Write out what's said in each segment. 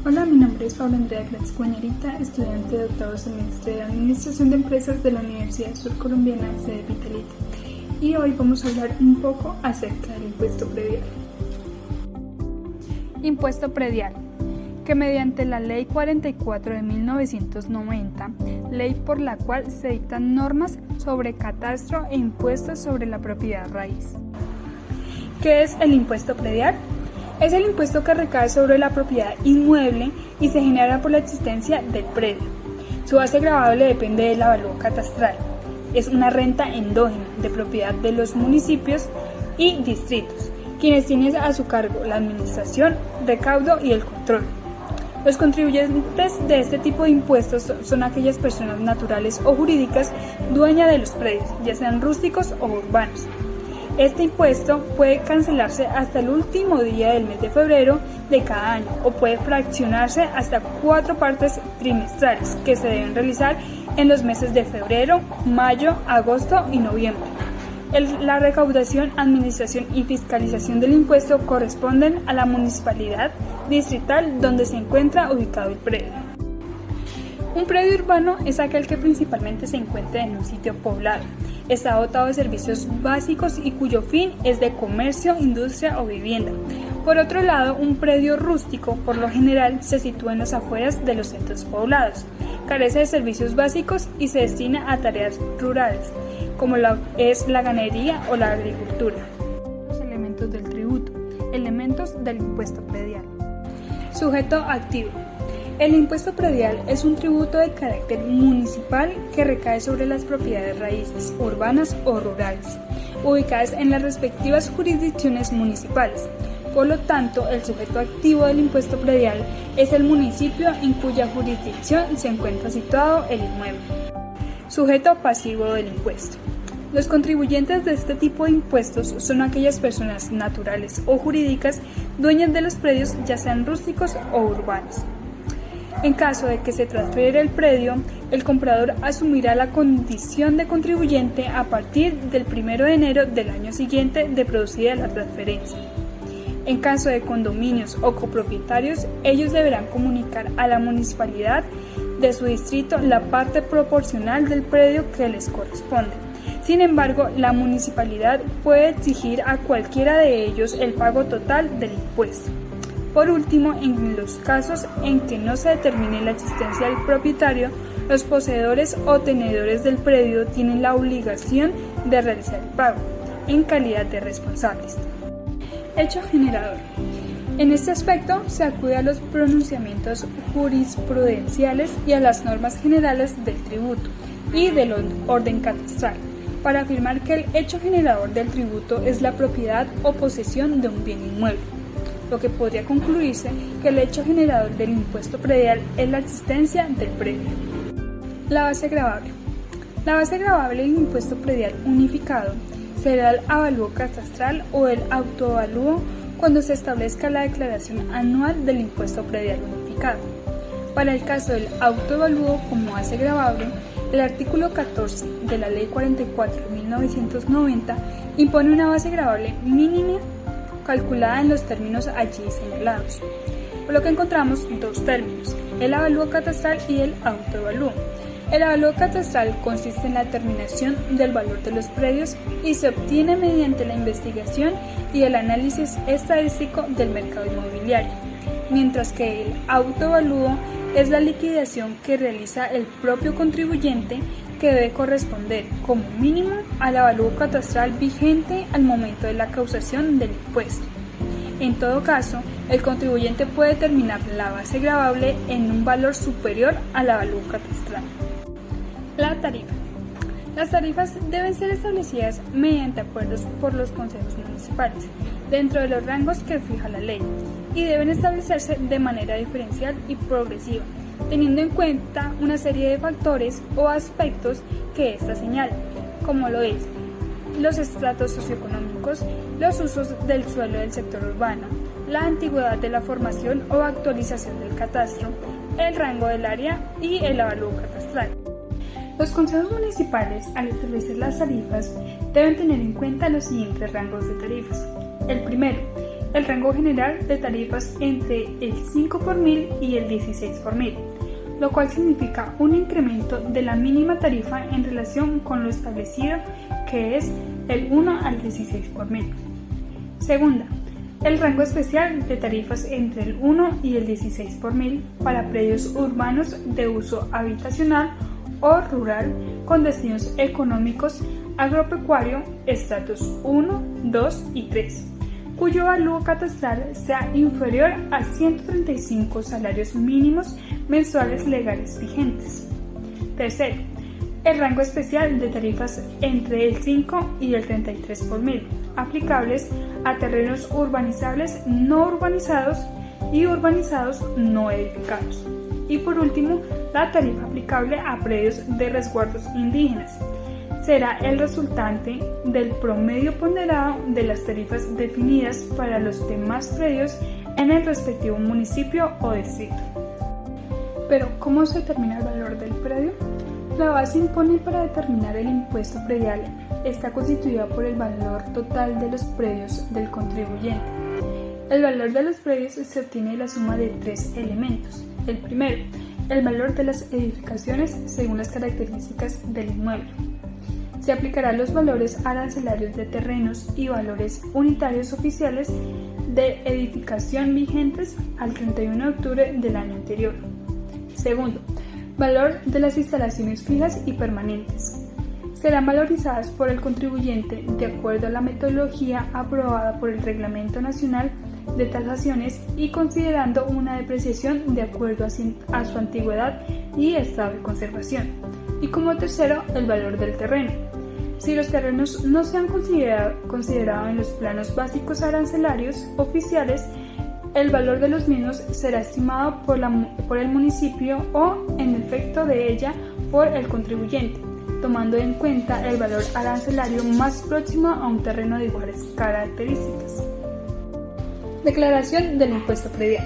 Hola, mi nombre es Paula Andrea Gratz Cuñarita, estudiante de octavo semestre de Administración de Empresas de la Universidad Surcolombiana, sede Vitality, y hoy vamos a hablar un poco acerca del impuesto predial. Impuesto predial, que mediante la Ley 44 de 1990, ley por la cual se dictan normas sobre catastro e impuestos sobre la propiedad raíz. ¿Qué es el impuesto predial? Es el impuesto que recae sobre la propiedad inmueble y se genera por la existencia del predio. Su base gravable depende del avalúo catastral. Es una renta endógena de propiedad de los municipios y distritos, quienes tienen a su cargo la administración, recaudo y el control. Los contribuyentes de este tipo de impuestos son aquellas personas naturales o jurídicas dueñas de los predios, ya sean rústicos o urbanos. Este impuesto puede cancelarse hasta el último día del mes de febrero de cada año o puede fraccionarse hasta 4 partes trimestrales que se deben realizar en los meses de febrero, mayo, agosto y noviembre. La recaudación, administración y fiscalización del impuesto corresponden a la municipalidad distrital donde se encuentra ubicado el predio. Un predio urbano es aquel que principalmente se encuentra en un sitio poblado. Está dotado de servicios básicos y cuyo fin es de comercio, industria o vivienda. Por otro lado, un predio rústico, por lo general, se sitúa en las afueras de los centros poblados. Carece de servicios básicos y se destina a tareas rurales, como es la ganadería o la agricultura. Los elementos del tributo, elementos del impuesto predial. Sujeto activo. El impuesto predial es un tributo de carácter municipal que recae sobre las propiedades raíces, urbanas o rurales, ubicadas en las respectivas jurisdicciones municipales. Por lo tanto, el sujeto activo del impuesto predial es el municipio en cuya jurisdicción se encuentra situado el inmueble. Sujeto pasivo del impuesto. Los contribuyentes de este tipo de impuestos son aquellas personas naturales o jurídicas dueñas de los predios, ya sean rústicos o urbanos. En caso de que se transfiera el predio, el comprador asumirá la condición de contribuyente a partir del 1 de enero del año siguiente de producida la transferencia. En caso de condominios o copropietarios, ellos deberán comunicar a la municipalidad de su distrito la parte proporcional del predio que les corresponde. Sin embargo, la municipalidad puede exigir a cualquiera de ellos el pago total del impuesto. Por último, en los casos en que no se determine la existencia del propietario, los poseedores o tenedores del predio tienen la obligación de realizar el pago, en calidad de responsables. Hecho generador. En este aspecto se acude a los pronunciamientos jurisprudenciales y a las normas generales del tributo y del orden catastral, para afirmar que el hecho generador del tributo es la propiedad o posesión de un bien inmueble, lo que podría concluirse que el hecho generador del impuesto predial es la existencia del predio. La base gravable. La base gravable del impuesto predial unificado será el avalúo catastral o el autoavalúo cuando se establezca la declaración anual del impuesto predial unificado. Para el caso del autoavalúo como base gravable, el artículo 14 de la Ley 44 de 1990 impone una base gravable mínima calculada en los términos allí señalados, por lo que encontramos dos términos, el avalúo catastral y el autoavalúo. El avalúo catastral consiste en la determinación del valor de los predios y se obtiene mediante la investigación y el análisis estadístico del mercado inmobiliario, mientras que el autoavalúo es la liquidación que realiza el propio contribuyente, que debe corresponder como mínimo al avalúo catastral vigente al momento de la causación del impuesto. En todo caso, el contribuyente puede determinar la base gravable en un valor superior al avalúo catastral. La tarifa. Las tarifas deben ser establecidas mediante acuerdos por los consejos municipales, dentro de los rangos que fija la ley, y deben establecerse de manera diferencial y progresiva, teniendo en cuenta una serie de factores o aspectos que ésta señala, como lo es los estratos socioeconómicos, los usos del suelo del sector urbano, la antigüedad de la formación o actualización del catastro, el rango del área y el avalúo catastral. Los consejos municipales, al establecer las tarifas, deben tener en cuenta los siguientes rangos de tarifas. El primero, el rango general de tarifas entre el 5 por mil y el 16 por mil, lo cual significa un incremento de la mínima tarifa en relación con lo establecido, que es el 1 al 16 por mil. Segunda, el rango especial de tarifas entre el 1 y el 16 por mil para predios urbanos de uso habitacional o rural con destinos económicos, agropecuario, estratos 1, 2 y 3, cuyo valor catastral sea inferior a 135 salarios mínimos mensuales legales vigentes. Tercero, el rango especial de tarifas entre el 5 y el 33 por mil, aplicables a terrenos urbanizables no urbanizados y urbanizados no edificados. Y por último, la tarifa aplicable a predios de resguardos indígenas será el resultante del promedio ponderado de las tarifas definidas para los demás predios en el respectivo municipio o distrito. Pero, ¿cómo se determina el valor del predio? La base impone para determinar el impuesto predial está constituida por el valor total de los predios del contribuyente. El valor de los predios se obtiene de la suma de tres elementos. El primero, el valor de las edificaciones según las características del inmueble. Se aplicarán los valores arancelarios de terrenos y valores unitarios oficiales de edificación vigentes al 31 de octubre del año anterior. Segundo, valor de las instalaciones fijas y permanentes. Serán valorizadas por el contribuyente de acuerdo a la metodología aprobada por el Reglamento Nacional de Tasaciones y considerando una depreciación de acuerdo a su antigüedad y estado de conservación. Y como tercero, el valor del terreno. Si los terrenos no se han considerado en los planos básicos arancelarios oficiales, el valor de los mismos será estimado por el municipio o, en efecto de ella, por el contribuyente, tomando en cuenta el valor arancelario más próximo a un terreno de iguales características. Declaración del impuesto predial.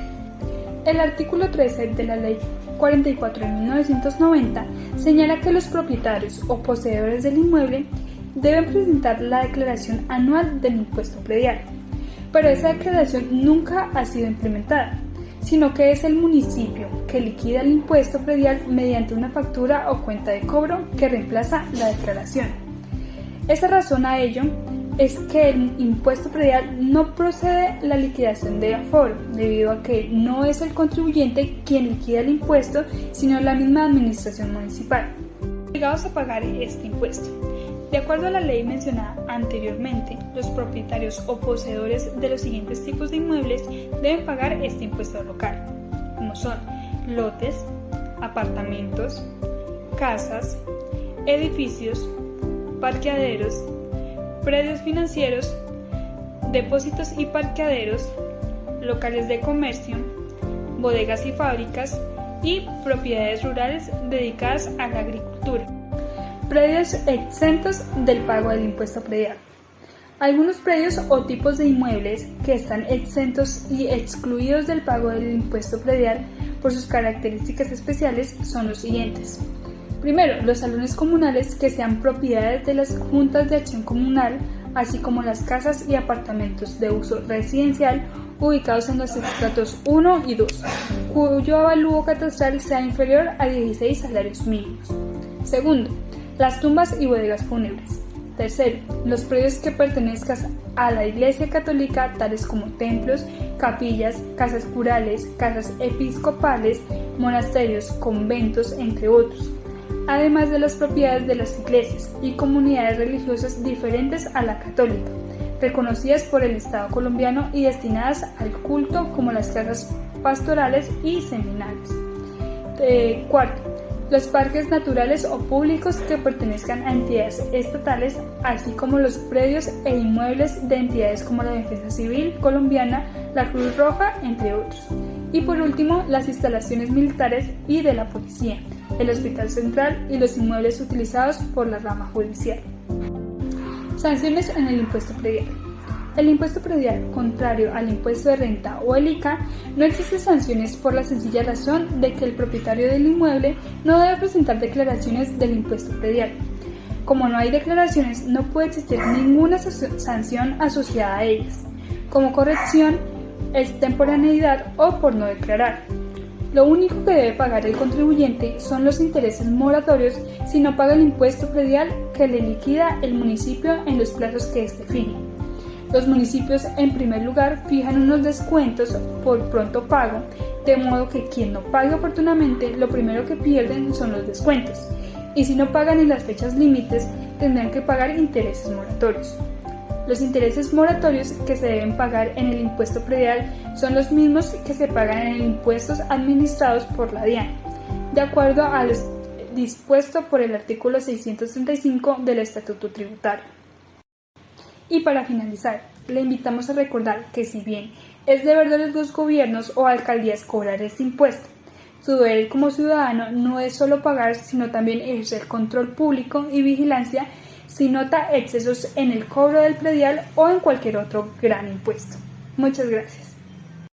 El artículo 13 de la Ley 44 de 1990 señala que los propietarios o poseedores del inmueble deben presentar la declaración anual del impuesto predial, pero esa declaración nunca ha sido implementada, sino que es el municipio que liquida el impuesto predial mediante una factura o cuenta de cobro que reemplaza la declaración. Esa razón a ello es que el impuesto predial no procede la liquidación de aforo, debido a que no es el contribuyente quien liquida el impuesto, sino la misma administración municipal. Obligados a pagar este impuesto. De acuerdo a la ley mencionada anteriormente, los propietarios o poseedores de los siguientes tipos de inmuebles deben pagar este impuesto local, como son lotes, apartamentos, casas, edificios, parqueaderos, predios financieros, depósitos y parqueaderos, locales de comercio, bodegas y fábricas y propiedades rurales dedicadas a la agricultura. Predios exentos del pago del impuesto predial. Algunos predios o tipos de inmuebles que están exentos y excluidos del pago del impuesto predial por sus características especiales son los siguientes. Primero, los salones comunales que sean propiedades de las juntas de acción comunal, así como las casas y apartamentos de uso residencial ubicados en los estratos 1 y 2, cuyo avalúo catastral sea inferior a 16 salarios mínimos. Segundo, las tumbas y bodegas fúnebres. Tercero, los predios que pertenezcan a la Iglesia Católica, tales como templos, capillas, casas curales, casas episcopales, monasterios, conventos, entre otros, además de las propiedades de las iglesias y comunidades religiosas diferentes a la católica, reconocidas por el Estado colombiano y destinadas al culto, como las casas pastorales y seminarios. Cuarto, los parques naturales o públicos que pertenezcan a entidades estatales, así como los predios e inmuebles de entidades como la Defensa Civil colombiana, la Cruz Roja, entre otros. Y por último, las instalaciones militares y de la policía, el Hospital Central y los inmuebles utilizados por la rama judicial. Sanciones en el impuesto predial. El impuesto predial, contrario al impuesto de renta o el ICA, no existe sanciones por la sencilla razón de que el propietario del inmueble no debe presentar declaraciones del impuesto predial. Como no hay declaraciones, no puede existir ninguna sanción asociada a ellas. como corrección, extemporaneidad o por no declarar. Lo único que debe pagar el contribuyente son los intereses moratorios si no paga el impuesto predial que le liquida el municipio en los plazos que éste fije. Los municipios, en primer lugar, fijan unos descuentos por pronto pago, de modo que quien no pague oportunamente, lo primero que pierden son los descuentos, y si no pagan en las fechas límites, tendrán que pagar intereses moratorios. Los intereses moratorios que se deben pagar en el impuesto predial son los mismos que se pagan en impuestos administrados por la DIAN, de acuerdo a lo dispuesto por el artículo 635 del Estatuto Tributario. Y para finalizar, le invitamos a recordar que si bien es deber de los gobiernos o alcaldías cobrar este impuesto, su deber como ciudadano no es solo pagar, sino también ejercer control público y vigilancia si nota excesos en el cobro del predial o en cualquier otro gran impuesto. Muchas gracias.